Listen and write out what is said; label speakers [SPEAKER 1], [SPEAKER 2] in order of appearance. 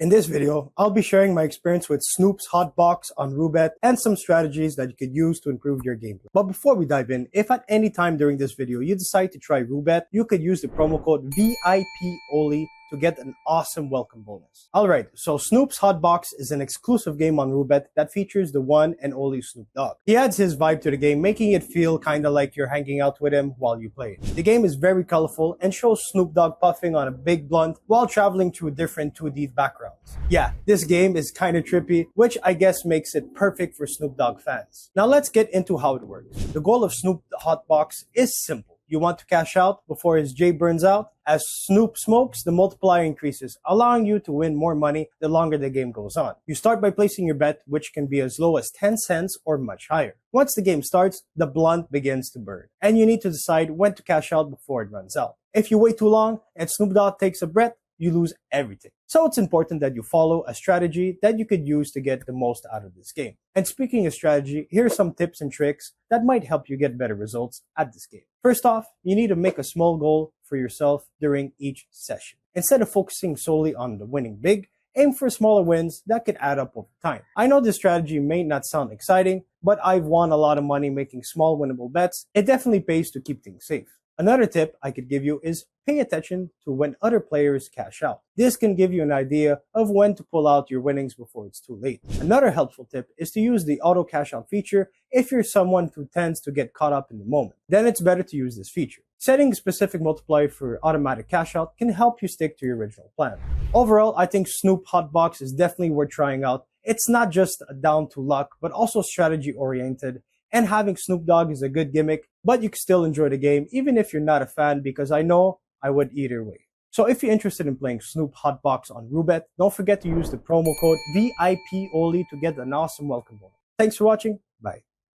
[SPEAKER 1] In this video, I'll be sharing my experience with Snoop's Hot Box on Roobet and some strategies that you could use to improve your gameplay. But before we dive in, if at any time during this video you decide to try Roobet, you could use the promo code VIPONLY to get an awesome welcome bonus. Alright, so Snoop's Hot Box is an exclusive game on Roobet that features the one and only Snoop Dogg. He adds his vibe to the game, making it feel kinda like you're hanging out with him while you play it. The game is very colorful and shows Snoop Dogg puffing on a big blunt while traveling through different 2D backgrounds. Yeah, this game is kinda trippy, which I guess makes it perfect for Snoop Dogg fans. Now let's get into how it works. The goal of Snoop Hot Box is simple. You want to cash out before his J burns out. As Snoop smokes, the multiplier increases, allowing you to win more money the longer the game goes on. You start by placing your bet, which can be as low as 10 cents or much higher. Once the game starts, the blunt begins to burn, and you need to decide when to cash out before it runs out. If you wait too long and Snoop Dogg takes a breath, you lose everything. So it's important that you follow a strategy that you could use to get the most out of this game. And speaking of strategy, here are some tips and tricks that might help you get better results at this game. First off, you need to make a small goal for yourself during each session. Instead of focusing solely on the winning big, aim for smaller wins that could add up over time. I know this strategy may not sound exciting, but I've won a lot of money making small winnable bets. It definitely pays to keep things safe. Another tip I could give you is pay attention to when other players cash out. This can give you an idea of when to pull out your winnings before it's too late. Another helpful tip is to use the auto cash out feature if you're someone who tends to get caught up in the moment. Then it's better to use this feature. Setting a specific multiplier for automatic cash out can help you stick to your original plan. Overall, I think Snoop Hot Box is definitely worth trying out. It's not just down to luck, but also strategy oriented. And having Snoop Dogg is a good gimmick, but you can still enjoy the game even if you're not a fan, because I know I would either way. So if you're interested in playing Snoop Hot Box on Roobet, don't forget to use the promo code VIPONLY to get an awesome welcome bonus. Thanks for watching. Bye.